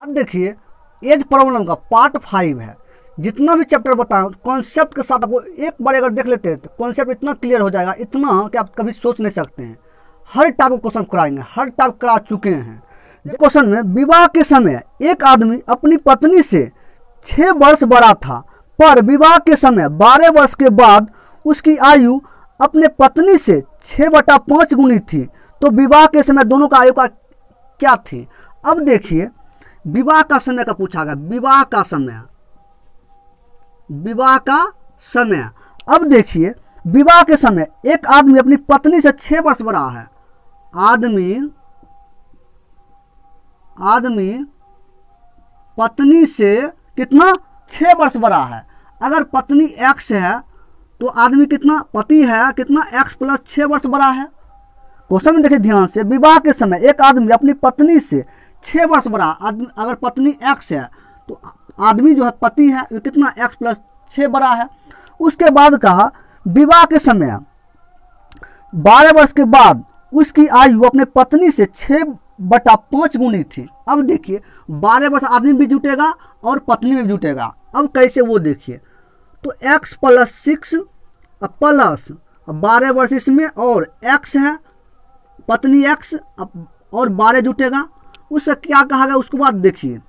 अब देखिए as problem का पार्ट 5 है। जितना भी चैप्टर बताएं कॉन्सेप्ट के साथ आपको एक बार अगर देख लेते हैं तो कॉन्सेप्ट इतना क्लियर हो जाएगा, इतना कि आप कभी सोच नहीं सकते हैं। हर टाइप का क्वेश्चन कराएंगे, हर टाइप करा चुके हैं। क्वेश्चन में विवाह के समय एक आदमी अपनी पत्नी से 6 वर्ष बड़ा था, पर विवाह के समय 12 वर्ष के बाद उसकी आयु अपने पत्नी से 6/5 गुनी थी, तो विवाह के समय दोनों का आयु का क्या थी। अब देखिए विवाह का समय का पूछा गया, विवाह का समय, विवाह का समय। अब देखिए विवाह के समय एक आदमी अपनी पत्नी से 6 वर्ष बड़ा है। आदमी पत्नी से कितना 6 वर्ष बड़ा है। अगर पत्नी x है तो आदमी कितना, पति है कितना x + 6 वर्ष बड़ा है। क्वेश्चन में देखिए ध्यान से, विवाह के समय एक आदमी अपनी पत्नी से 6 वर्ष बड़ा, अगर पत्नी x है तो आदमी जो है पति है वो कितना x + 6 बड़ा है। उसके बाद कहा विवाह के समय 12 वर्ष के बाद उसकी आयु अपने पत्नी से 6/5 गुनी थी। अब देखिए 12 वर्ष आदमी भी जुटेगा और पत्नी में भी जुटेगा। अब कैसे वो देखिए, तो x + 6 प्लस 12 वर्ष इसमें और x है पत्नी x और 12 जुटेगा, उससे क्या कहा गया। उसके बाद देखिए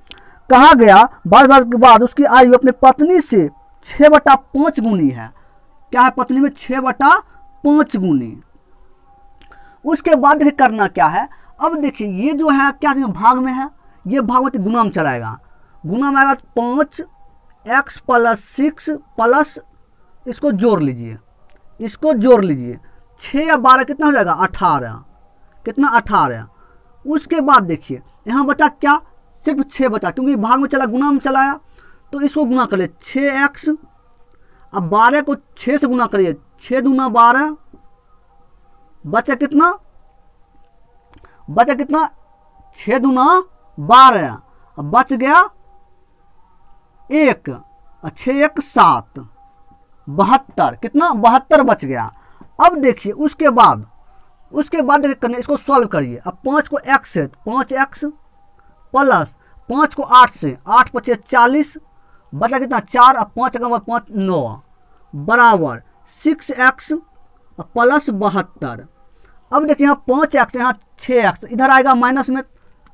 कहा गया 12 वर्ष के बाद उसकी आयु अपने पत्नी से 6/5 गुनी है। क्या है, पत्नी में 6/5 गुनी। उसके बाद देखिए करना क्या है। अब देखिए ये जो है क्या भाग में है, ये भाग में गुना में चलाएगा। गुना में आएगा 5x + 6 प्लस इसको जोड़ लीजिए, इसको जोड़ लीजिए 6 या 12 कितना हो जाएगा 18, कितना 18। उसके बाद देखिए यहाँ बचा क्या, सिर्फ 6 बचा, क्योंकि भाग में चला गुना में चलाया तो इसको गुना कर ले 6x। अब 12 को 6 से गुना करिए, 6 दूना 12, बचा कितना, बचा कितना 6 दूना 12, अब बच गया 1, 6 1 7, 72, कितना 72 बच गया। अब देखिए उसके बाद देखिए करने, इसको सॉल्व करिए। अब 5 को x से 5x प्लस 5 को 8 से 8 × 5 = 40, बचा कितना 4, अब 5 का 5 9 बराबर 6x प्लस 72। अब देखिए यहाँ 5x यहाँ 6x, इधर आएगा माइनस में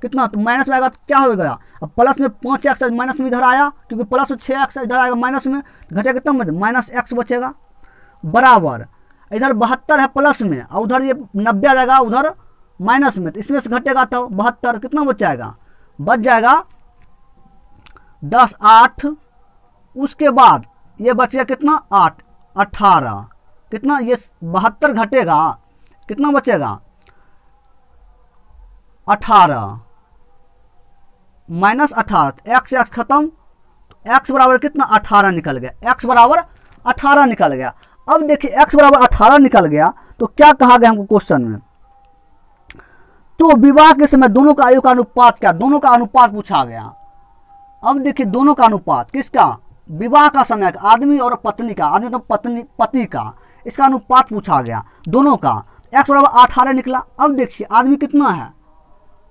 कितना, तो माइनस में आएगा तो क्या हो गया, अब प्लस में 5x माइनस में इधर आया, क्योंकि प्लस में 6x इधर आएगा माइनस में, घटेगा कितना -x बचेगा, बराबर इधर 72 है प्लस में और उधर ये 90 आ जाएगा उधर माइनस में, तो इसमें से घटेगा तो 72 कितना बच जाएगा, बच जाएगा 10 8। उसके बाद ये बचेगा कितना 8 18, कितना ये 72 घटेगा कितना बचेगा 18 -18, x x खत्म, x बराबर कितना 18 निकल गया, x बराबर 18 निकल गया। अब देखिए x बराबर 18 निकल गया तो क्या कहा गया हमको क्वेश्चन में, तो विवाह के समय दोनों का आयु का अनुपात क्या, दोनों का अनुपात पूछा गया। अब देखिए दोनों का अनुपात किसका, विवाह का समय का, आदमी और पत्नी का, आदमी तो पति का, इसका अनुपात पूछा गया दोनों का। x बराबर 18 निकला। अब देखिए आदमी कितना है,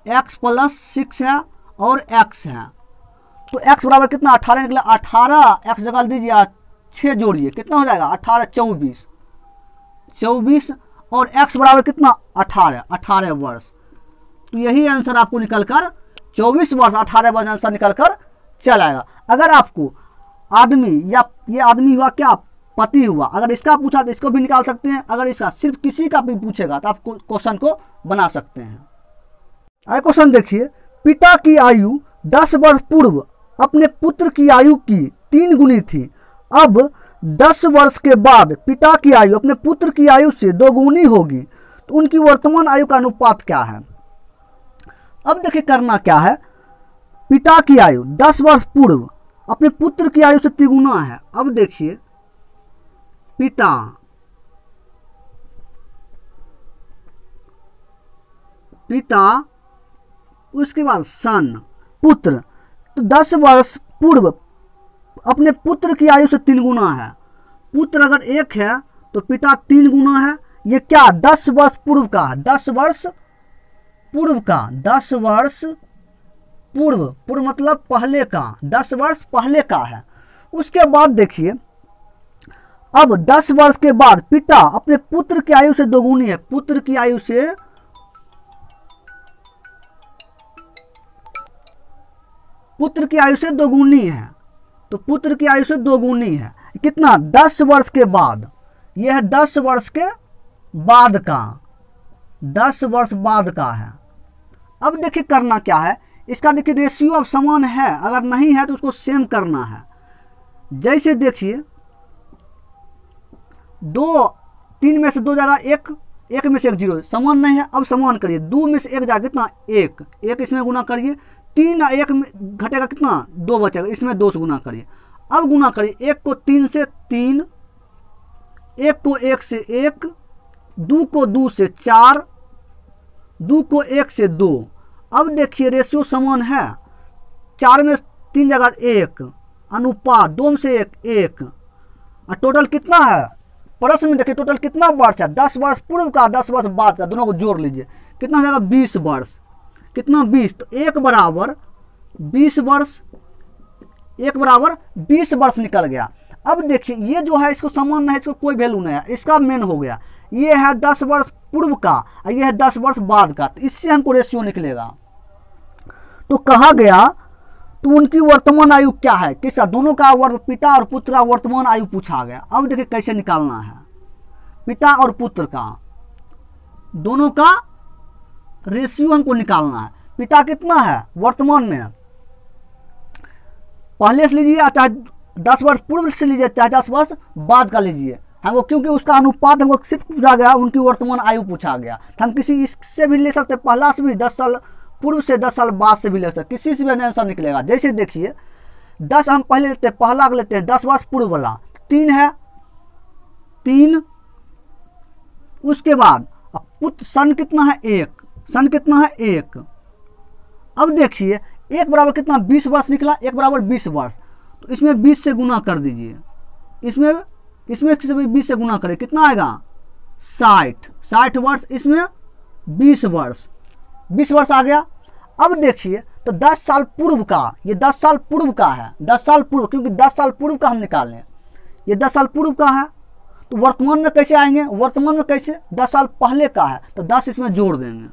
x + 6 है और x है, तो x बराबर कितना 18 निकला। 18 x जगह दीजिए 6 जोड़िए, कितना हो जाएगा 18 24 और x बराबर कितना 18 वर्ष। तो यही आंसर आपको निकल कर 24 वर्ष 18 वर्ष आंसर निकल कर चल आएगा। अगर आपको आदमी या ये आदमी हुआ क्या पति हुआ, अगर इसका पूछा तो इसको भी निकाल सकते हैं, अगर इसका सिर्फ किसी का भी पूछेगा तो आप क्वेश्चन को बना सकते हैं। आगे क्वेश्चन देखिए, पिता की आयु 10 वर्ष पूर्व अपने पुत्र की आयु की 3 गुनी थी, अब 10 वर्ष के बाद पिता की आयु अपने पुत्र की आयु से 2 गुनी होगी, तो उनकी वर्तमान आयु का अनुपात क्या है। अब देखिए करना क्या है, पिता की आयु 10 वर्ष पूर्व अपने पुत्र की आयु से 3 गुना है। अब देखिए पिता उसके बाद सन पुत्र, तो 10 वर्ष पूर्व अपने पुत्र की आयु से 3 गुना है। पुत्र अगर 1 है तो पिता 3 गुना है। ये क्या 10 वर्ष पूर्व का है, 10 वर्ष पूर्व का, 10 वर्ष पूर्व, पूर्व मतलब पहले का, 10 वर्ष पहले का है। उसके बाद देखिए, अब 10 वर्ष के बाद पिता अपने पुत्र की आयु से दोगुनी है, पुत्र की आयु से दोगुनी है, तो पुत्र की आयु से दोगुनी है कितना, 10 वर्ष के बाद। यह है 10 वर्ष के बाद का, 10 वर्ष बाद का है। अब देखिए करना क्या है, इसका देखिए रेशियो अब समान है, अगर नहीं है तो उसको सेम करना है। जैसे देखिए 3 में से 2 जाएगा 1, 1 में से 1 0, समान नहीं है। अब समान करिए, 2 में से 1 जाएगा कितना 1, 1 इसमें गुना करिए, 3 और 1 में घटेगा कितना 2 बचेगा, इसमें 2 से गुना करिए। अब गुना करिए, 1 को 3 से 3, 1 को 1 से 1, 2 को 2 से 4, 2 को 1 से 2। अब देखिए रेशियो समान है, 4 में 3 जगह 1, अनुपात 2 में से 1 1, और टोटल कितना है, प्रश्न में देखिए टोटल कितना वर्ष है, 10 वर्ष पूर्व का 10 वर्ष बाद का, दोनों को जोड़ लीजिए कितना हो जाएगा 20 वर्ष, कितना 20, तो 1 बराबर 20 वर्ष, 1 बराबर 20 वर्ष निकल गया। अब देखिए ये जो है इसको समान नहीं है, इसको कोई वैल्यू नहीं है, इसका मेन हो गया। ये है 10 वर्ष पूर्व का और ये है 10 वर्ष बाद का, तो इससे हमको रेशियो निकलेगा। तो कहा गया तो उनकी वर्तमान आयु क्या है, किसका, दोनों का पिता और पुत्र का वर्तमान आयु पूछा गया। अब देखिए कैसे निकालना है, पिता और पुत्र का दोनों का रेशियो हमको निकालना है। पिता कितना है वर्तमान में, पहले से लीजिए चाहे 10 वर्ष पूर्व से लीजिए चाहे 10 वर्ष बाद का लीजिए हमको, क्योंकि उसका अनुपात हमको सिर्फ पूछा गया, उनकी वर्तमान आयु पूछा गया। हम किसी इससे भी ले सकते, पहला से भी 10 साल पूर्व से 10 साल बाद से भी ले सकते, किसी से भी आंसर निकलेगा। जैसे देखिए 10 हम पहले लेते हैं, पहला लेते हैं 10 वर्ष पूर्व वाला, 3 है 3, उसके बाद पुत्र सन कितना है 1, सन कितना है 1। अब देखिए 1 बराबर कितना 20 वर्ष निकला, 1 बराबर 20 वर्ष, तो इसमें 20 से गुना कर दीजिए, इसमें 20 से गुना करें कितना आएगा 60 वर्ष, इसमें 20 वर्ष, 20 वर्ष आ गया। अब देखिए तो 10 साल पूर्व का, ये 10 साल पूर्व का है, 10 साल पूर्व, क्योंकि 10 साल पूर्व का हम निकालें, ये 10 साल पूर्व का है, तो वर्तमान में कैसे आएंगे, वर्तमान में कैसे 10 साल पहले का है, तो 10 इसमें जोड़ देंगे,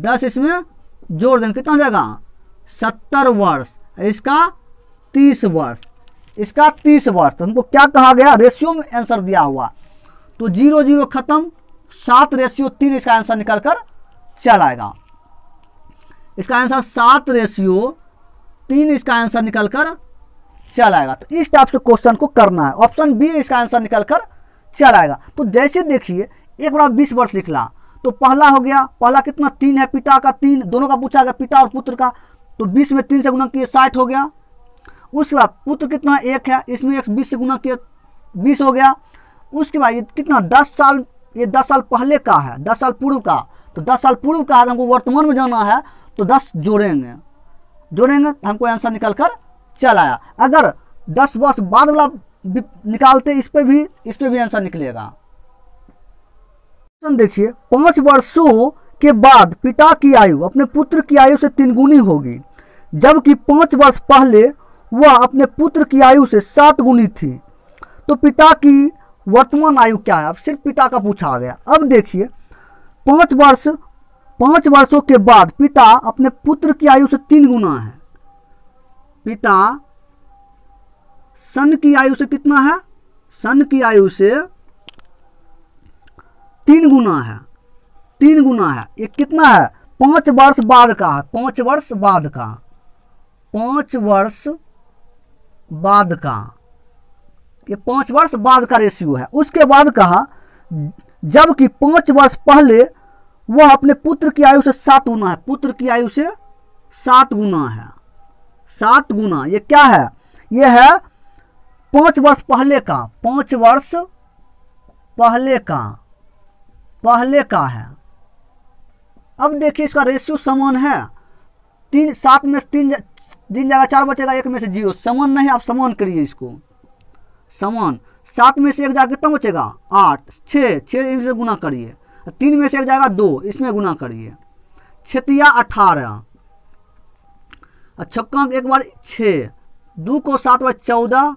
10 इसमें जोड़ देंगे कितना हो जाएगा 70 वर्ष, इसका 30 वर्ष, इसका 30 वर्ष। तो हमको क्या कहा गया, रेशियो में आंसर दिया हुआ, तो 0 0 खत्म, 7:3 इसका आंसर निकल कर चल आएगा। इसका आंसर 7:3 इसका आंसर निकल कर चल आएगा। तो इस टाइप से क्वेश्चन को करना है। ऑप्शन बी इसका आंसर निकल कर चल आएगा। तो जैसे देखिए 1 बराबर 20 वर्ष निकला, तो पहला हो गया, पहला कितना 3 है, पिता का 3, दोनों का पूछा गया पिता और पुत्र का, तो 20 में 3 से गुना किए 60 हो गया। उसके बाद पुत्र कितना 1 है, इसमें 20 से गुना किए 20 हो गया। उसके बाद ये कितना 10 साल, ये 10 साल पहले का है, 10 साल पूर्व का, तो 10 साल पूर्व का है, हमको वर्तमान में जाना है, तो 10 जोड़ेंगे तो हमको आंसर निकल कर चल आया। अगर 10 वर्ष बाद वाला निकालते इस पे भी आंसर निकलेगा। देखिए 5 वर्षों के बाद पिता की आयु अपने पुत्र की आयु से 3 गुनी होगी, जबकि 5 वर्ष पहले वह अपने पुत्र की आयु से 7 गुनी थी। तो पिता की वर्तमान आयु क्या है, अब सिर्फ पिता का पूछा गया। अब देखिए 5 वर्षों के बाद पिता अपने पुत्र की आयु से 3 गुना है। पिता सन की आयु से कितना है, सन की आयु से 3 गुना है, 3 गुना है। ये कितना है 5 वर्ष बाद का है, 5 वर्ष बाद का, 5 वर्ष बाद का, ये 5 वर्ष बाद का रेशियो है। उसके बाद कहा जबकि 5 वर्ष पहले वह अपने पुत्र की आयु से 7 गुना है, पुत्र की आयु से 7 गुना है, 7 गुना। ये क्या है, ये है 5 वर्ष पहले का, 5 वर्ष पहले का है। अब देखिए इसका रेशियो समान है, 7 में 3 दिन जाएगा 4 बचेगा, 1 में से 0, समान नहीं। आप समान करिए इसको, समान 7 में से 1 जाएगा कितना बचेगा 8, 6 इनसे गुना करिए, 3 में से 1 जाएगा 2, इसमें गुना करिए, 6 × 18, और छक्का एक बार 6, 2 को 7 बार 14,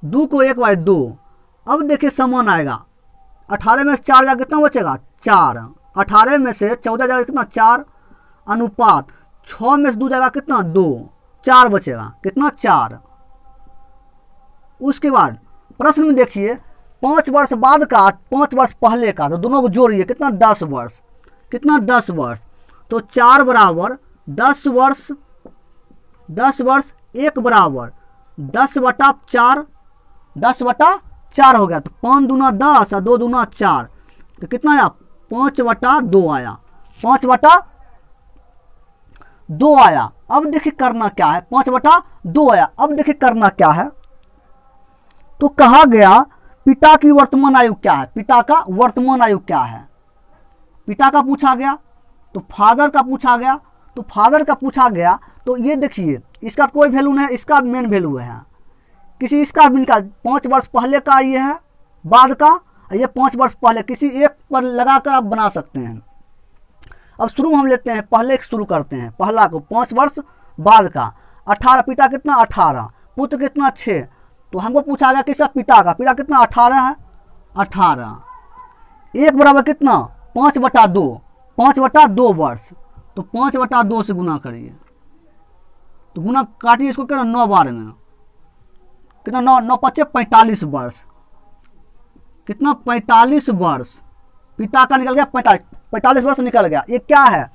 2 को 1 बार 2। अब देखिए समान आएगा, 18 में से 4 जाएगा कितना बचेगा 4, 18 में से 14 जाएगा कितना 4, अनुपात 6 में से 2 जाएगा कितना 2, 4 बचेगा कितना 4। उसके बाद प्रश्न में देखिए 5 वर्ष बाद का 5 वर्ष पहले का, तो दोनों को जोड़िए कितना 10 वर्ष, कितना 10 वर्ष। तो 4 बराबर 10 वर्ष, 10 वर्ष 1 बराबर 10/4, 10/4 हो गया। तो 5 दूना 10 और 2 दूना 4, तो कितना आया 5/2 आया, 5/2 आया। अब देखिए करना क्या है, 5/2 आया। अब देखिए करना क्या है, तो कहा गया पिता की वर्तमान आयु क्या है, पिता का वर्तमान आयु क्या है, पिता का पूछा गया तो फादर का पूछा गया, तो फादर का पूछा गया तो ये देखिए इसका कोई वैल्यू नहीं है, इसका मेन वैल्यू है, किसी इसका भी निकाल, 5 वर्ष पहले का ये है, बाद का ये 5 वर्ष पहले, किसी एक पर लगाकर आप बना सकते हैं। अब शुरू हम लेते हैं, पहले शुरू करते हैं, पहला को 5 वर्ष बाद का। 18 पिता कितना 18, पुत्र कितना 6, तो हमको पूछा गया किसका पिता का, पिता कितना 18 है, 18। 1 बराबर कितना 5/2, 5/2 वर्ष, तो 5/2 से गुना करिए, तो गुना काटिए इसको कितना 9 बार में, कितना 9 9 5 45 वर्ष, कितना 45 वर्ष। पिता का निकल गया 45 वर्ष निकल गया। ये क्या है,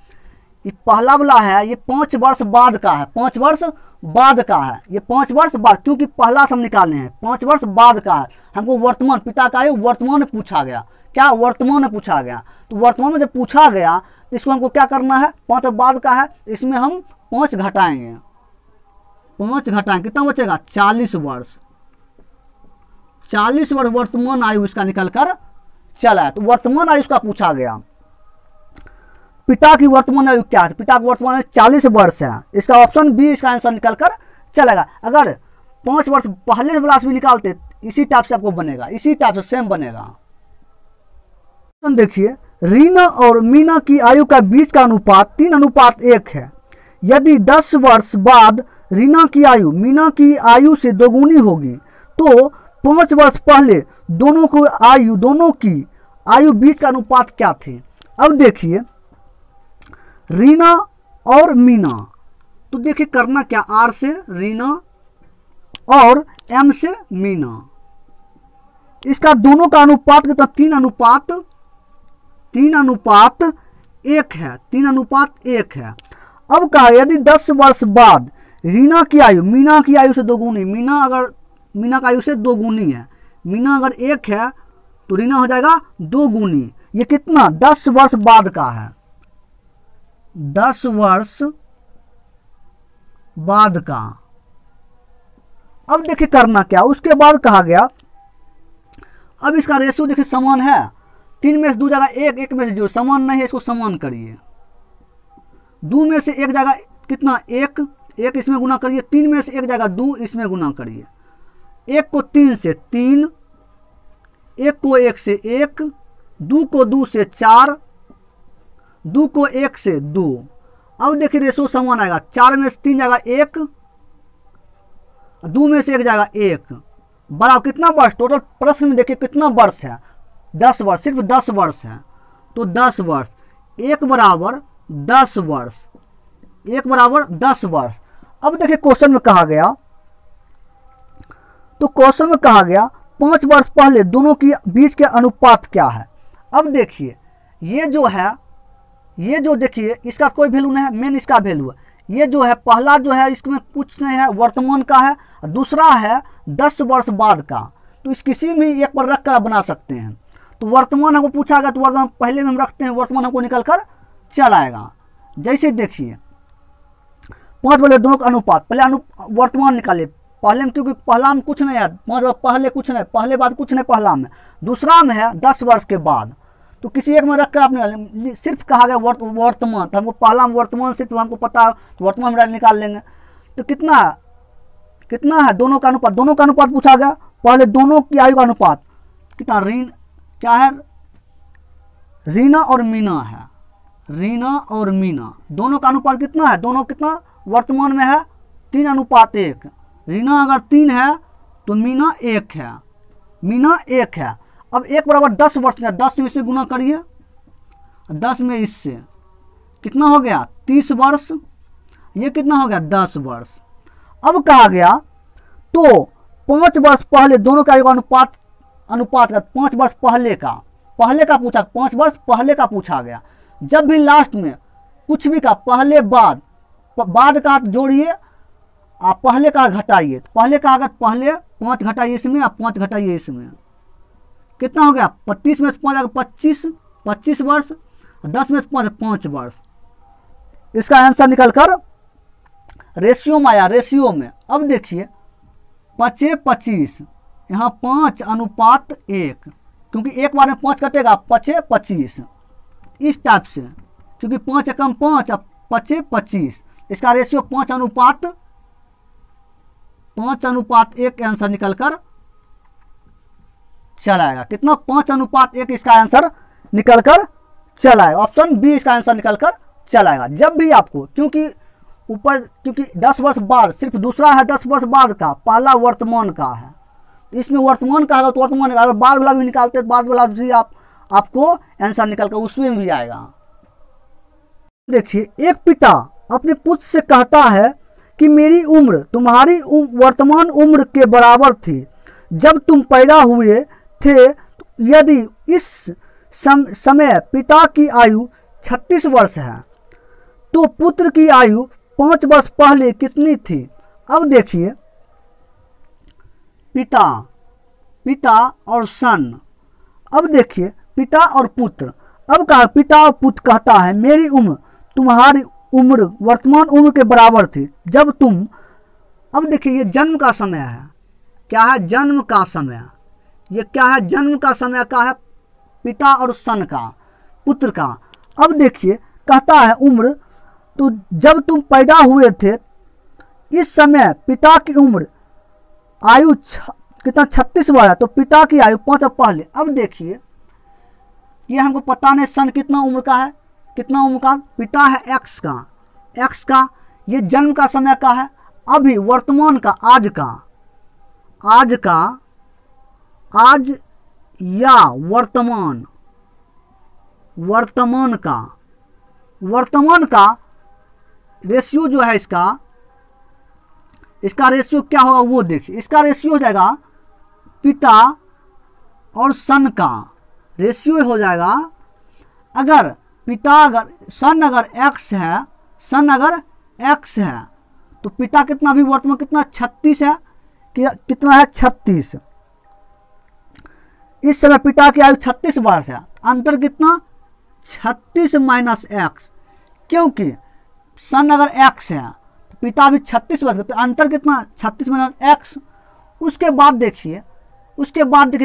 ये पहला वाला है, ये 5 वर्ष बाद का है, 5 वर्ष बाद का है, ये 5 वर्ष बाद, क्योंकि पहला से हम निकालने हैं, 5 वर्ष बाद का है। हमको वर्तमान, पिता का है वर्तमान में पूछा गया, क्या वर्तमान में पूछा गया, तो वर्तमान में जब पूछा गया तो इसको हमको क्या करना है, 5 बाद का है, इसमें हम 5 घटाएंगे, 5 घटाएंगे कितना बचेगा 40 वर्ष, 40 वर्ष वर्तमान आयु इसका निकल कर चला है। तो वर्तमान आयु इसका पूछा गया। पिता की वर्तमान आयु क्या है, पिता की वर्तमान आयु 40 वर्ष है, इसका ऑप्शन बी इसका आंसर निकल कर चलेगा। अगर 5 वर्ष पहले वाला भी निकालते इसी टाइप से आपको बनेगा, इसी टाइप से सेम बनेगा। देखिए रीना और मीना की आयु का बीच का अनुपात 3:1 है। यदि 10 वर्ष बाद रीना की आयु मीना की आयु से दोगुनी होगी तो 5 वर्ष पहले दोनों की आयु बीच का अनुपात क्या थे। अब देखिए रीना और मीना, तो देखिए करना क्या, आर से रीना और एम से मीना, इसका दोनों का अनुपात कितना 3:1 है, 3:1 है। अब कहा यदि 10 वर्ष बाद रीना की आयु मीना की आयु से दोगुनी, मीना का आयु से दोगुनी है, मीना अगर 1 है तो रीना हो जाएगा 2 गुनी। ये कितना 10 वर्ष बाद का है, 10 वर्ष बाद का। अब देखिए करना क्या, उसके बाद कहा गया अब इसका रेशियो देखिए समान है, 3 में से 2 जाएगा 1, 1 में से 0, समान नहीं है, इसको समान करिए। 2 में से 1 जाएगा कितना 1, 1 इसमें गुना करिए, 3 में से 1 जाएगा 2, इसमें गुना करिए। 1 को 3 से 3, 1 को 1 से 1, 2 को 2 से 4, 2 को 1 से 2। अब देखिए रेशो समान आएगा, 4 में से 3 जाएगा 1, 2 में से 1 जाएगा 1, बराबर कितना वर्ष। टोटल प्रश्न में देखिए कितना वर्ष है, 10 वर्ष, सिर्फ 10 वर्ष है, तो 10 वर्ष, 1 बराबर 10 वर्ष, 1 बराबर 10 वर्ष। अब देखिए क्वेश्चन में कहा गया, तो क्वेश्चन में कहा गया 5 वर्ष पहले दोनों की बीच के अनुपात क्या है। अब देखिए ये जो है, ये जो देखिए इसका कोई वैल्यू नहीं है, मेन इसका वैल्यू है। ये जो है पहला जो है इसमें कुछ नहीं है, वर्तमान का है, दूसरा है 10 वर्ष बाद का, तो इस किसी भी एक पर रख कर बना सकते हैं। तो वर्तमान हमको पूछा गया तो वर्तमान पहले में हम रखते हैं, वर्तमान हमको निकल कर चल आएगा। जैसे देखिए 5 वाले दोनों का अनुपात, पहले वर्तमान निकाले, पहले में क्योंकि पहला में कुछ नहीं है, 5 वर्ष पहले कुछ नहीं, पहले बाद कुछ नहीं पहला में, दूसरा में है 10 वर्ष के बाद, तो किसी एक में रख कर आपने सिर्फ कहा गया वर्तमान, तो हमको पहला में वर्तमान सिर्फ हमको पता है तो वर्तमान में निकाल लेंगे। तो कितना है दोनों का अनुपात, दोनों का अनुपात पूछा गया, पहले दोनों की आयु का अनुपात कितना, क्या है रीना और मीना है, रीना और मीना दोनों का अनुपात कितना है, दोनों कितना वर्तमान में है 3:1। रीना अगर 3 है तो मीना 1 है, मीना 1 है। अब 1 बराबर 10 वर्ष है, 10 में इससे गुना करिए, 10 में इससे कितना हो गया 30 वर्ष, ये कितना हो गया 10 वर्ष। अब कहा गया तो 5 वर्ष पहले दोनों का एक अनुपात का 5 वर्ष पहले का पूछा, 5 वर्ष पहले का पूछा गया। जब भी लास्ट में कुछ भी का पहले बाद का जोड़िए, आप पहले का घटाइए, पहले का अगर पहले 5 घटाइए इसमें, आप 5 घटाइए इसमें, कितना हो गया 30 में से 5 आगे 25 वर्ष, 10 में से 5 वर्ष। इसका आंसर निकल कर रेशियो में आया, रेशियो में। अब देखिए 5/25, यहाँ 5:1, क्योंकि एक बार में 5 कटेगा 5/25, इस टाइप से, क्योंकि 5 एकम 5 अब 5/25, इसका रेशियो 5:1 आंसर निकल कर चलाएगा। कितना 5:1 इसका आंसर निकल कर चलाएगा। ऑप्शन बी इसका आंसर निकल कर चलाएगा। जब भी आपको, क्योंकि 10 वर्ष बाद, सिर्फ दूसरा है 10 वर्ष बाद का, पहला वर्तमान का है, इसमें वर्तमान का है तो वर्तमान का, अगर बाद वाला भी निकालते तो बाद वाला भी आपको आंसर निकल कर उसमें भी आएगा। देखिए एक पिता अपने पुत्र से कहता है कि मेरी उम्र तुम्हारी वर्तमान उम्र के बराबर थी जब तुम पैदा हुए थे। यदि इस समय पिता की आयु 36 वर्ष है तो पुत्र की आयु 5 वर्ष पहले कितनी थी। अब देखिए पिता और सन, अब देखिए पिता और पुत्र, अब कहा पिता और पुत्र कहता है मेरी उम्र तुम्हारी उम्र वर्तमान उम्र के बराबर थी जब तुम, अब देखिए ये जन्म का समय है, क्या है जन्म का समय, ये क्या है जन्म का समय का है पिता और सन का, पुत्र का। अब देखिए कहता है उम्र, तो जब तुम पैदा हुए थे इस समय पिता की उम्र आयु कितना 36 वर्ष है, तो पिता की आयु 5 वर्ष पहले। अब देखिए ये हमको पता नहीं सन कितना उम्र का है, कितना उम्र का, पिता है एक्स का, ये जन्म का समय का है, अभी वर्तमान का, आज या वर्तमान का रेशियो जो है इसका रेशियो क्या होगा वो देखिए। इसका रेशियो हो जाएगा पिता और सन का रेशियो हो जाएगा, अगर सन अगर एक्स है तो पिता कितना भी वर्तमान कितना 36 है, कितना है 36। इस समय पिता की आयु 36 वर्ष है, अंतर कितना 36 माइनस एक्स, क्योंकि सन अगर एक्स है तो पिता भी 36 वर्ष, तो अंतर कितना 36 माइनस एक्स। उसके बाद देखिए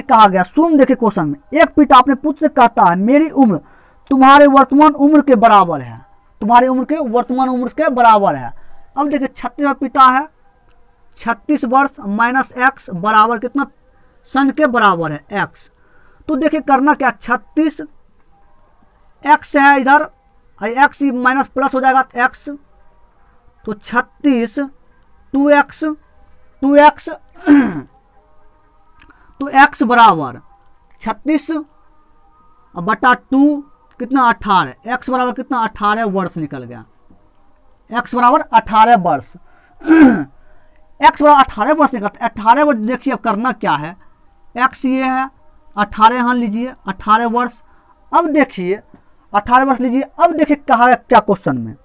कहा गया, सुन देखिए क्वेश्चन में, एक पिता अपने पुत्र से कहता है मेरी उम्र तुम्हारे वर्तमान उम्र के बराबर है, तुम्हारी उम्र के वर्तमान उम्र के बराबर है। अब देखिए 36 पिता है, 36 वर्ष माइनस एक्स बराबर कितना सन के बराबर है एक्स। तो देखिए करना क्या, 36 एक्स है इधर, एक्स माइनस प्लस हो जाएगा एक्स, तो 36 2x तो x बराबर 36 बटा 2 कितना 18, x बराबर कितना 18 वर्ष निकल गया, x बराबर 18 वर्ष x बराबर 18 वर्ष निकलता है। 18 वर्ष देखिए अब करना क्या है, x ये है 18 यहाँ लीजिए 18 वर्ष। अब देखिए 18 वर्ष लीजिए, अब देखिए कहा है क्या क्वेश्चन में,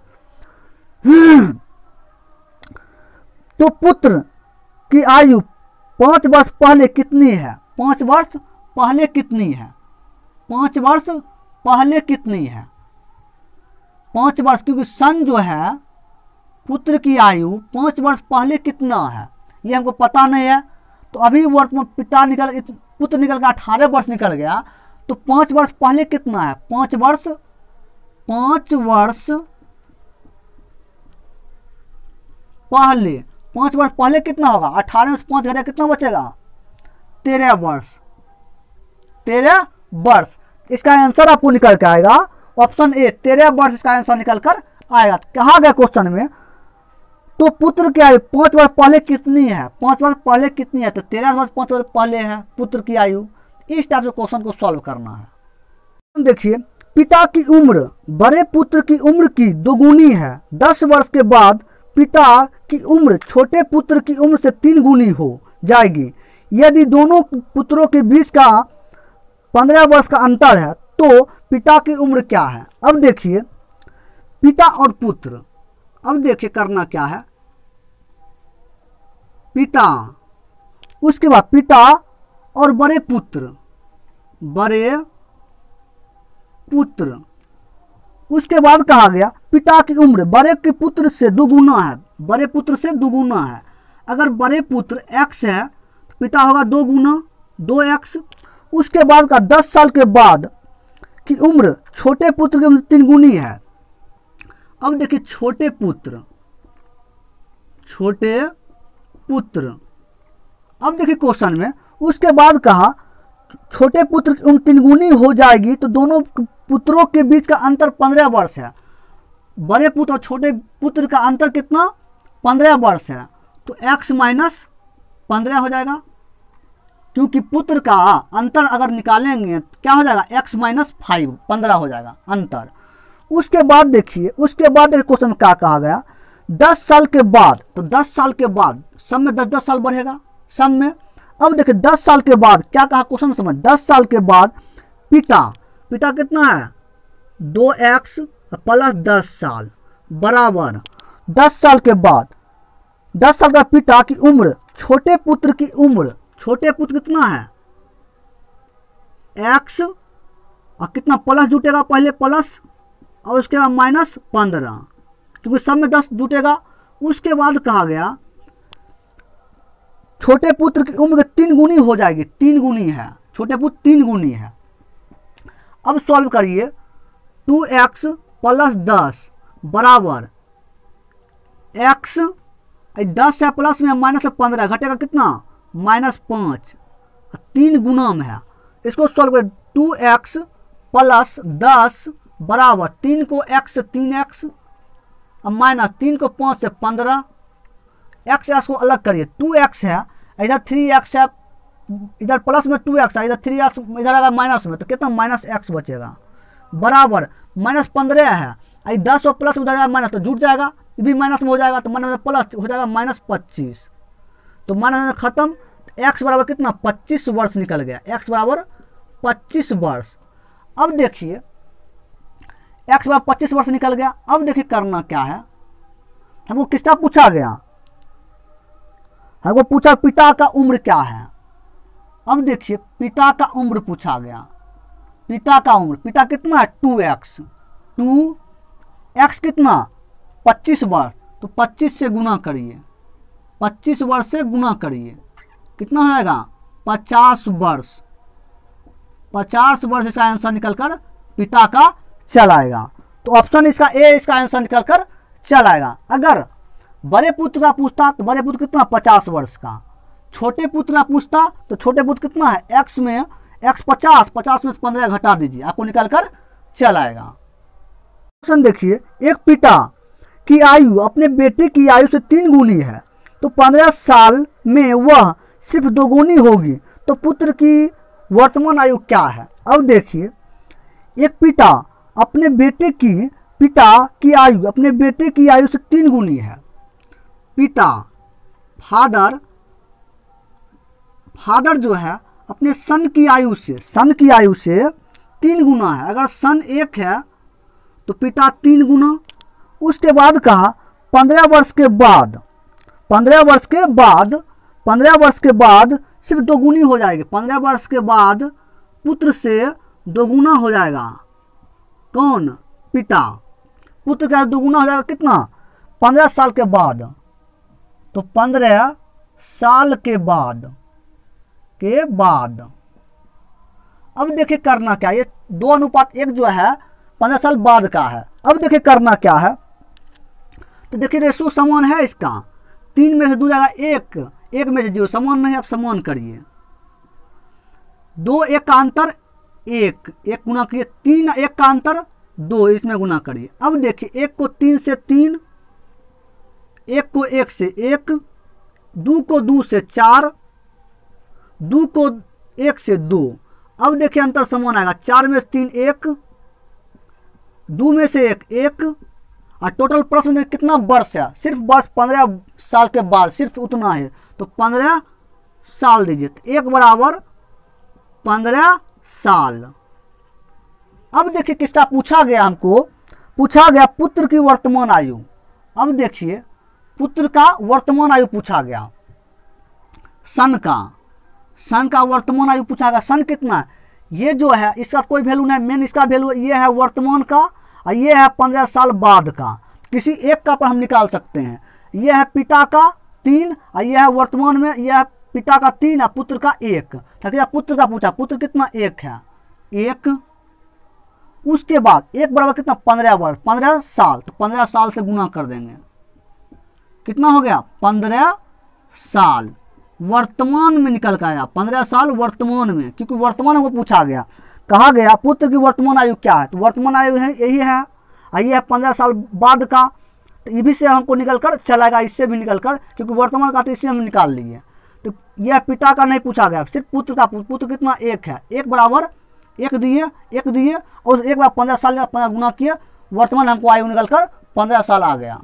तो पुत्र की आयु 5 वर्ष पहले कितनी है, 5 वर्ष पहले कितनी है, 5 वर्ष पहले कितनी है, 5 वर्ष, क्योंकि सन जो है पुत्र की आयु 5 वर्ष पहले कितना है ये हमको पता नहीं है। तो अभी वर्तमान पुत्र निकल गया 18 वर्ष निकल गया, तो 5 वर्ष पहले कितना है, 5 वर्ष पहले, 5 वर्ष पहले कितना होगा, 18 में 5 घटा कितना बचेगा 13 वर्ष। इसका आंसर आपको निकल के आएगा ऑप्शन ए 13 वर्ष, इसका आंसर निकल कर आएगा। कहा गया क्वेश्चन में तो पुत्र की आयु 5 वर्ष पहले कितनी है, 5 वर्ष पहले कितनी है, तो 13 वर्ष 5 वर्ष पहले है पुत्र की आयु। इस टाइप से क्वेश्चन को सॉल्व करना है। देखिए, पिता की उम्र बड़े पुत्र की उम्र की दोगुनी है। 10 वर्ष के बाद पिता की उम्र छोटे पुत्र की उम्र से 3 गुनी हो जाएगी। यदि दोनों पुत्रों के बीच का 15 वर्ष का अंतर है तो पिता की उम्र क्या है। अब देखिए, पिता और पुत्र, अब देखिए करना क्या है, पिता, उसके बाद पिता और बड़े पुत्र, बड़े पुत्र, उसके बाद कहा गया पिता की उम्र बड़े के पुत्र से दुगुना है, बड़े पुत्र से दुगुना है। अगर बड़े पुत्र x है तो पिता होगा 2 गुना 2x। उसके बाद का 10 साल के बाद की उम्र छोटे पुत्र की उम्र 3 गुनी है। अब देखिए, छोटे पुत्र, छोटे पुत्र, अब देखिए क्वेश्चन में उसके बाद कहा छोटे पुत्र की उम्र 3 गुनी हो जाएगी तो दोनों पुत्रों के बीच का अंतर 15 वर्ष है। बड़े पुत्र और छोटे पुत्र का अंतर कितना, 15 वर्ष है। तो x माइनस 15 हो जाएगा, क्योंकि पुत्र का अंतर अगर निकालेंगे तो क्या हो जाएगा, x माइनस 5, 15 हो जाएगा अंतर। उसके बाद देखिए, उसके बाद क्वेश्चन में क्या कहा गया, 10 साल के बाद, तो 10 साल के बाद सब में 10-10 साल बढ़ेगा सब में। अब देखिए 10 साल के बाद क्या कहा क्वेश्चन समझ, 10 साल के बाद पिता, पिता कितना है 2x प्लस 10 साल बराबर 10 साल के बाद 10 साल का पिता की उम्र छोटे पुत्र की उम्र, छोटे पुत्र कितना है x और कितना प्लस जुटेगा, पहले प्लस और उसके बाद माइनस 15, क्योंकि सब में 10 जुटेगा। उसके बाद कहा गया छोटे पुत्र की उम्र 3 गुनी हो जाएगी, 3 गुनी है, छोटे पुत्र 3 गुनी है। अब सॉल्व करिए, 2x प्लस 10 बराबर x, 10 है प्लस में माइनस 15 घटेगा कितना, माइनस 5, 3 गुना में है। इसको सॉल्व करें, 2x प्लस 10 बराबर 3 को x से 3x और माइनस 3 को 5 से 15, x को अलग करिए, 2x है इधर 3x है, इधर प्लस में 2x है, इधर 3x इधर आएगा माइनस में, तो कितना माइनस x बचेगा बराबर माइनस 15 है, 10 और प्लस उधर जाएगा माइनस तो जुट जाएगा, ये भी माइनस में हो जाएगा तो माइनस प्लस हो जाएगा माइनस 25, तो माइनस खत्म। x बराबर कितना 25 वर्ष निकल गया, x बराबर 25 वर्ष। अब देखिए x बराबर 25 वर्ष निकल गया। अब देखिए करना क्या है, हमको किसका पूछा गया, हमको पूछा पिता का उम्र क्या है। अब देखिए पिता का उम्र पूछा गया, पिता का उम्र, पिता कितना है 2x, 2x कितना 25 वर्ष, तो 25 से गुना करिए, 25 वर्ष से गुना करिए, कितना हो जाएगा 50 वर्ष, 50 वर्ष इसका आंसर निकलकर पिता का चल आएगा। तो ऑप्शन इसका ए इसका आंसर निकलकर चल आएगा। अगर बड़े पुत्र का पूछता तो बड़े पुत्र कितना 50 वर्ष का, छोटे पुत्र का पूछता तो छोटे पुत्र कितना है x में x 50, 50 में 15 घटा दीजिए, आपको निकल कर चल आएगा। क्वेश्चन देखिए, एक पिता की आयु अपने बेटे की आयु से 3 गुनी है तो 15 साल में वह सिर्फ 2 गुनी होगी, तो पुत्र की वर्तमान आयु क्या है। अब देखिए, एक पिता अपने बेटे की, पिता की आयु अपने बेटे की आयु से 3 गुनी है, पिता फादर, फादर जो है अपने सन की आयु से, सन की आयु से 3 गुना है। अगर सन 1 है तो पिता 3 गुना। उसके बाद कहा 15 वर्ष के बाद, 15 वर्ष के बाद, 15 वर्ष के बाद सिर्फ 2 गुनी हो जाएगी, 15 वर्ष के बाद पुत्र से 2 गुना हो जाएगा, कौन पिता, पुत्र का 2 गुना हो जाएगा कितना 15 साल के बाद, तो 15 साल के बाद अब देखिए करना क्या, ये 2:1 जो है 15 साल बाद का है। अब देखिए करना क्या है, तो देखिए रेशो समान है इसका, 3 में से 2 जाएगा 1, 1 में से 0, समान नहीं, आप समान करिए, 2 1 का अंतर 1, 1 गुना करिए, 3 1 का अंतर 2, इसमें गुना करिए। अब देखिए 1 को 3 से 3, एक को एक से एक, दो को दो से चार, दो को एक से दो। अब देखिए अंतर समान आएगा, 4 में से 3 1, 2 में से एक एक, और टोटल प्रश्न में कितना वर्ष है, सिर्फ वर्ष 15 साल के बाद, सिर्फ उतना है, तो 15 साल दीजिए, तो 1 बराबर 15 साल। अब देखिए किसका पूछा गया, हमको पूछा गया पुत्र की वर्तमान आयु। अब देखिए पुत्र का वर्तमान आयु पूछा गया, सन का वर्तमान आयु पूछा गया। सन कितना है, ये जो है इसका कोई वैल्यू नहीं, मेन इसका वैल्यू ये है वर्तमान का, और ये है 15 साल बाद का, किसी एक का पर हम निकाल सकते हैं। ये है पिता का 3, और यह है वर्तमान में, यह है पिता का 3 और पुत्र का 1। ठीक है, पुत्र का पूछा, पुत्र कितना 1 है, 1। उसके बाद 1 बराबर कितना 15 वर्ष, 15 साल, तो 15 साल से गुना कर देंगे, कितना हो गया 15 साल। वर्तमान में निकल कर आया 15 साल वर्तमान में, क्योंकि वर्तमान हमको पूछा गया, कहा गया पुत्र की वर्तमान आयु क्या है, तो वर्तमान आयु है यही है, और ये है 15 साल बाद का, तो ये भी से हमको निकल कर चलाएगा, इससे भी निकल कर, क्योंकि वर्तमान का तो इससे हम निकाल लिए। तो यह पिता का नहीं पूछा गया, सिर्फ पुत्र का, पुत्र कितना 1 है, 1 बराबर 1 दिए, 1 दिए, और 1 बार 15 साल का 15 गुना किए, वर्तमान हमको आयु निकल कर 15 साल आ गया।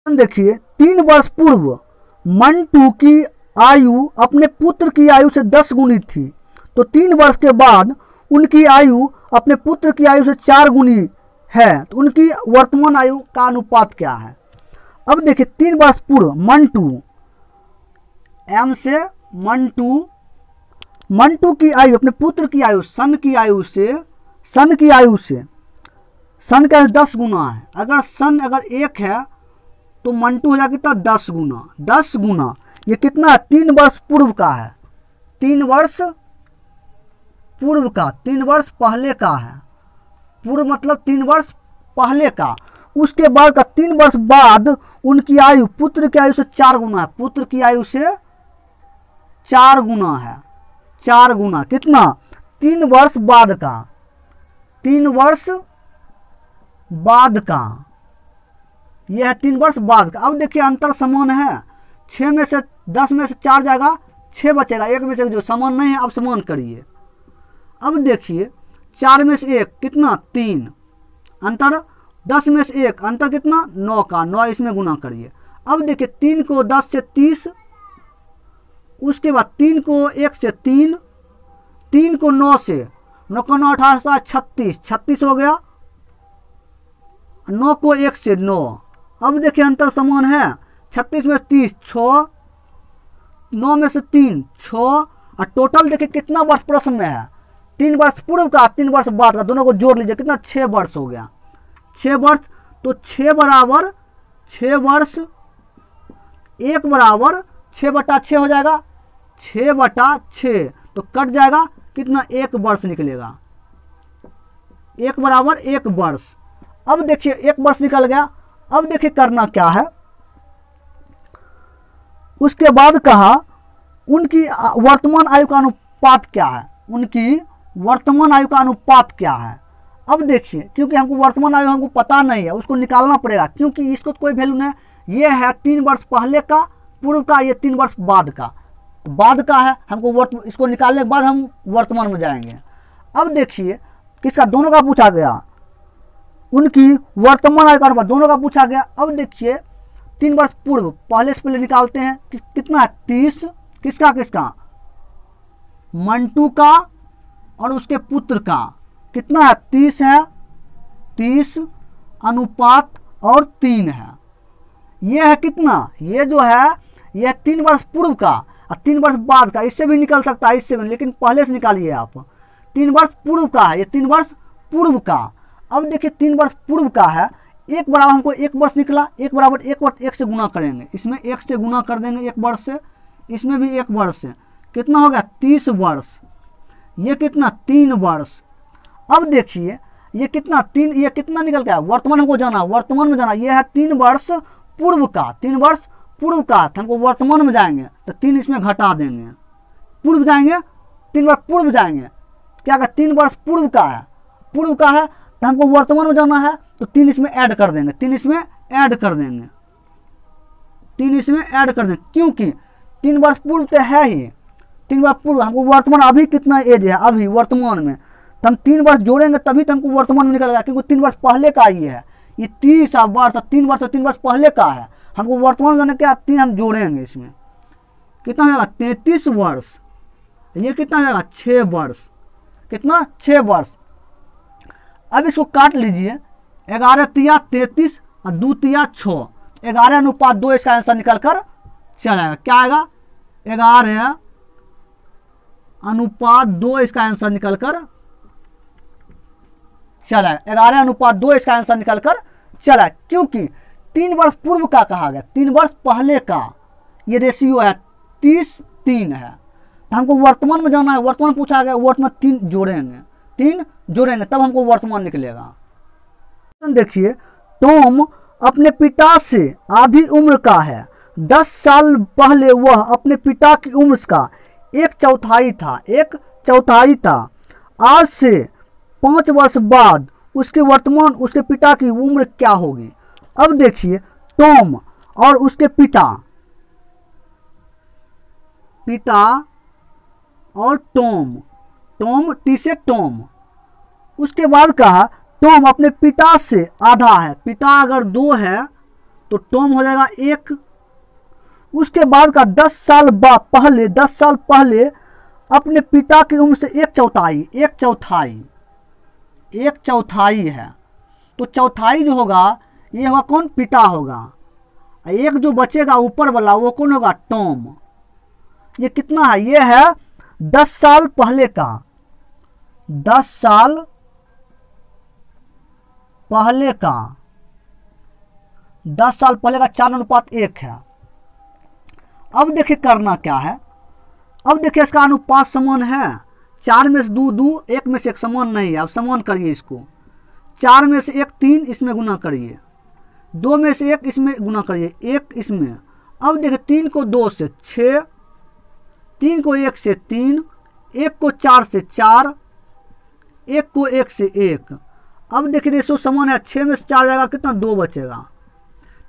देखिए 3 वर्ष पूर्व मंटू की आयु अपने पुत्र की आयु से 10 गुनी थी, तो 3 वर्ष के बाद उनकी आयु अपने पुत्र की आयु से 4 गुनी है, तो उनकी वर्तमान आयु का अनुपात क्या है। अब देखिए 3 वर्ष पूर्व मंटू, एम से मंटू की आयु अपने पुत्र की आयु, सन की आयु से, सन का 10 गुना है। अगर सन अगर 1 है तो मंटू हो जाएगा कितना 10 गुना, 10 गुना, ये कितना है 3 वर्ष पूर्व का है, 3 वर्ष पूर्व का, 3 वर्ष पहले का है, पूर्व मतलब 3 वर्ष पहले का। उसके बाद का 3 वर्ष बाद उनकी आयु पुत्र की आयु से 4 गुना है, पुत्र की आयु से 4 गुना है, 4 गुना कितना 3 वर्ष बाद का, 3 वर्ष बाद का, यह है 3 वर्ष बाद का। अब देखिए अंतर समान है, 6 में से 10 में से 4 जाएगा, 6 बचेगा, 1 में से जो समान नहीं है अब समान करिए। अब देखिए 4 में से 1 कितना 3, अंतर 10 में से 1 अंतर कितना 9 का, 9 इसमें गुना करिए। अब देखिए 3 को 10 से 30, उसके बाद 3 को 1 से 3, 3 को 9 से, 9 का 9 18 36, 36 हो गया, 9 को 1 से 9। अब देखिए अंतर समान है, 36 में 30 6, 9 में से 3 6, और टोटल देखिए कितना वर्ष प्रश्न में है, 3 वर्ष पूर्व का 3 वर्ष बाद का, दोनों को जोड़ लीजिए कितना 6 वर्ष हो गया, 6 वर्ष। तो 6 बराबर 6 वर्ष, 1 बराबर 6/6 हो जाएगा, 6/6, तो कट जाएगा कितना 1 वर्ष निकलेगा, 1 बराबर 1 वर्ष। अब देखिए 1 वर्ष निकल गया। अब देखिए करना क्या है, उसके बाद कहा उनकी वर्तमान आयु का अनुपात क्या है, उनकी वर्तमान आयु का अनुपात क्या है। अब देखिए क्योंकि हमको वर्तमान आयु हमको पता नहीं है, उसको निकालना पड़ेगा, क्योंकि इसको तो कोई वैल्यू नहीं, ये है 3 वर्ष पहले का पूर्व का, ये 3 वर्ष बाद का, तो बाद का है, हमको इसको निकालने के बाद हम वर्तमान में जाएंगे। अब देखिए किसका, दोनों का पूछा गया, उनकी वर्तमान आयु का अनुपात दोनों का पूछा गया। अब देखिए 3 वर्ष पूर्व, पहले से पहले निकालते हैं, कितना है 30, किसका किसका, मंटू का और उसके पुत्र का, कितना है 30 है, 30 अनुपात और 3 है। यह है कितना, ये जो है यह 3 वर्ष पूर्व का और 3 वर्ष बाद का, इससे भी निकल सकता है, इससे भी, लेकिन पहले से निकालिए आप। 3 वर्ष पूर्व का है, ये 3 वर्ष पूर्व का। अब देखिए 3 वर्ष पूर्व का है, 1 बराबर हमको 1 वर्ष निकला, 1 बराबर 1 वर्ष 1 से गुना करेंगे, इसमें 1 से गुना कर देंगे 1 वर्ष से, इसमें भी 1 वर्ष से, कितना हो गया 30 वर्ष, ये कितना 3 वर्ष। अब देखिए ये कितना 3, ये कितना निकल गया, वर्तमान हमको जाना, वर्तमान में जाना, ये है 3 वर्ष पूर्व का, 3 वर्ष पूर्व का, हमको वर्तमान में जाएंगे तो 3 इसमें घटा देंगे, पूर्व जाएंगे 3 वर्ष पूर्व जाएंगे, क्या का 3 वर्ष पूर्व का है, पूर्व का है तो हमको वर्तमान में जाना है तो 3 इसमें ऐड कर देंगे, 3 इसमें ऐड कर देंगे, 3 इसमें ऐड कर दें, क्योंकि 3 वर्ष पूर्व तो है ही, 3 वर्ष पूर्व हमको वर्तमान अभी कितना एज है अभी वर्तमान में, तो हम 3 वर्ष जोड़ेंगे तभी तो हमको वर्तमान में निकलेगा, क्योंकि 3 वर्ष पहले का ये है, ये 30 वर्ष 3 वर्ष 3 वर्ष पहले का है, हमको वर्तमान में क्या 3 हम जोड़ेंगे, इसमें कितना हो जाएगा 33 वर्ष, ये कितना हो जाएगा 6 वर्ष, कितना 6 वर्ष। अब इसको काट लीजिए, 11 तिया 33 और 2 तिया 6, 11:2 इसका आंसर निकल कर चलेगा, क्या आएगा 11:2 इसका आंसर निकल कर चला, 11:2 इसका आंसर निकल कर चला, क्योंकि 3 वर्ष पूर्व का कहा गया, 3 वर्ष पहले का ये रेशियो है 30:3 है, तो हमको वर्तमान में जाना है, वर्तमान पूछा गया, वर्तमान 3 जोड़ेंगे तब हमको वर्तमान निकलेगा। देखिए, टॉम अपने पिता से आधी उम्र का है, 10 साल पहले वह अपने पिता की उम्र का 1/4 था, आज से 5 वर्ष बाद उसके पिता की उम्र क्या होगी। अब देखिए, टॉम और उसके पिता और टॉम टी से टॉम, उसके बाद कहा टॉम अपने पिता से आधा है, पिता अगर 2 है तो टॉम हो जाएगा 1, उसके बाद का 10 साल पहले अपने पिता की उम्र से 1/4 है, तो चौथाई जो होगा ये होगा कौन, पिता होगा, एक जो बचेगा ऊपर वाला वो कौन होगा, टॉम। ये कितना है, ये है 10 साल पहले का, 10 साल पहले का 4:1 है। अब देखिए करना क्या है, अब देखिए इसका अनुपात समान है, 4 में से 2, 1 में से 1 समान नहीं है, अब समान करिए इसको, 4 में से 1 3 इसमें गुना करिए, 2 में से 1 इसमें गुना करिए, 1 इसमें। अब देखिए 3 को 2 से 6, 3 को 1 से 3, 1 को 4 से 4, 1 को 1 से 1। अब देखिए रेशो समान है, 6 में से 4 जाएगा कितना, 2 बचेगा,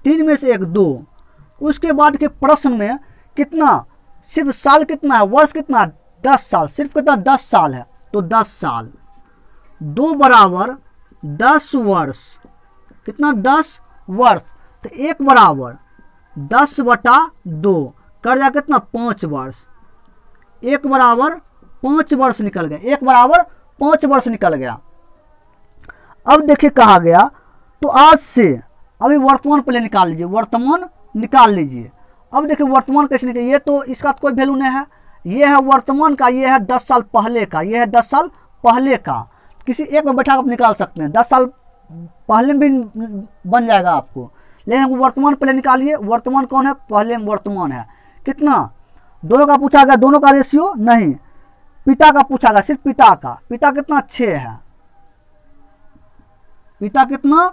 3 में से 1 2। उसके बाद के प्रश्न में कितना, सिर्फ साल कितना है, वर्ष कितना, 10 साल, सिर्फ कितना 10 साल है, तो 10 साल 2 बराबर 10 वर्ष, कितना 10 वर्ष, तो 1 बराबर 10/2 कर जाए कितना 5 वर्ष, 1 बराबर 5 वर्ष निकल गया, 1 बराबर 5 वर्ष निकल गया। अब देखिए कहा गया, तो आज से अभी वर्तमान पहले निकाल लीजिए, वर्तमान निकाल लीजिए। अब देखिए वर्तमान कैसे निकले, ये तो इसका कोई वैल्यू नहीं है, ये है वर्तमान का, ये है 10 साल पहले का, ये है 10 साल पहले का, किसी एक में बैठा आप निकाल सकते हैं, 10 साल पहले भी बन जाएगा आपको, लेकिन वर्तमान पहले निकालिए, वर्तमान कौन है, पहले वर्तमान है, कितना, दोनों का पूछा गया, दोनों का रेशियो नहीं, पिता का पूछा गया, सिर्फ पिता का, पिता कितना 6 है, पिता कितना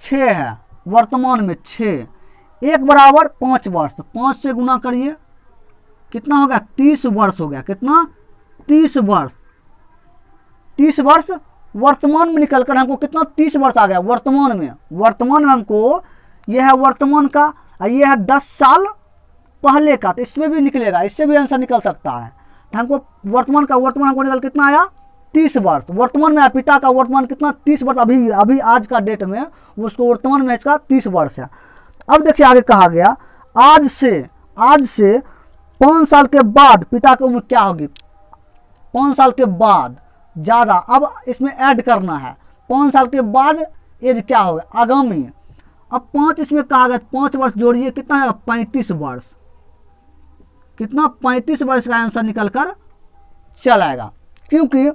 6 है, वर्तमान में 6, 1 बराबर 5 वर्ष, 5 से गुना करिए, कितना हो गया 30 वर्ष हो गया, कितना 30 वर्ष, 30 वर्ष वर्तमान में निकल कर हमको कितना 30 वर्ष आ गया वर्तमान में, हमको यह है वर्तमान का, यह है 10 साल पहले का, तो इसमें भी निकलेगा, इससे भी आंसर निकल सकता है, तो हमको वर्तमान हमको निकल कितना आया 30 वर्ष, वर्तमान में पिता का वर्तमान कितना 30 वर्ष, अभी आज का डेट में उसको वर्तमान में इसका 30 वर्ष है। अब देखिए आगे कहा गया, आज से 5 साल के बाद पिता की उम्र क्या होगी, 5 साल के बाद ज़्यादा, अब इसमें ऐड करना है, 5 साल के बाद एज क्या होगा, आगामी, अब 5 इसमें कहा गया, 5 वर्ष जोड़िए, कितना है 35 वर्ष, कितना 35 वर्ष का आंसर निकल कर चलाएगा, क्योंकि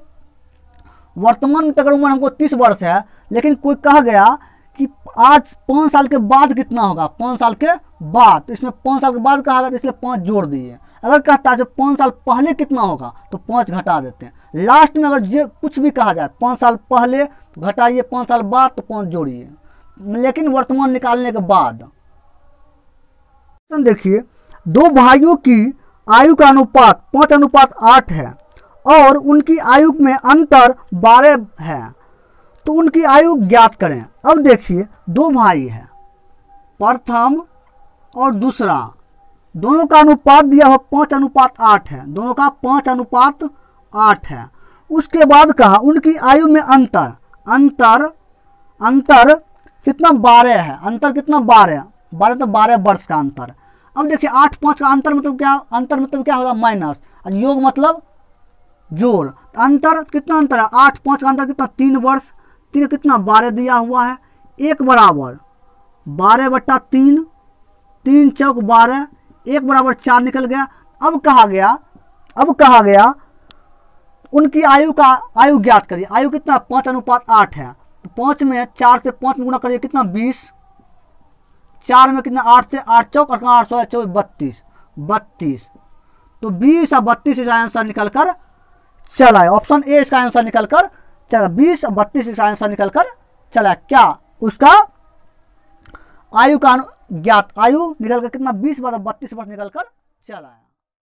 वर्तमान में तक उम्र हमको 30 वर्ष है, लेकिन कोई कहा गया कि आज 5 साल के बाद कितना होगा, 5 साल के बाद, तो इसमें 5 साल के बाद कहा गया, इसलिए 5 जोड़ दिए। अगर कहता है 5 साल पहले कितना होगा तो 5 घटा देते हैं, लास्ट में अगर ये कुछ भी कहा जाए 5 साल पहले तो घटाइए, 5 साल बाद तो 5 जोड़िए, लेकिन वर्तमान निकालने के बाद। देखिए 2 भाइयों की आयु का अनुपात 5:8 है और उनकी आयु में अंतर 12 है, तो उनकी आयु ज्ञात करें। अब देखिए 2 भाई हैं, प्रथम और दूसरा, दोनों का अनुपात दिया हो 5:8 है, दोनों का 5:8 है। उसके बाद कहा उनकी आयु में अंतर, अंतर कितना 12 है, अंतर कितना 12, तो 12 वर्ष का अंतर। अब देखिए 8 5 का अंतर मतलब क्या, अंतर मतलब क्या होगा माइनस, और योग मतलब जोड़। अंतर कितना अंतर है, 8 5 का अंतर कितना 3 वर्ष, 3 कितना 12 दिया हुआ है, 1 बराबर 12/3, 3 चौक 12, 1 बराबर 4 निकल गया। अब कहा गया उनकी आयु ज्ञात करिए। आयु कितना 5:8 है, 5 में 4 से 5 में गुणा करिए कितना 20, 4 में कितना 8 से 8 चौक और 8 24 32, तो 20 और 32 इसका आंसर निकल कर चला है। ऑप्शन ए इसका आंसर निकल कर चला, 20 और 32 इसका आंसर निकल कर चला। क्या उसका आयु का ज्ञात आयु निकल कर कितना 20 32 वर्ष निकल कर चला है।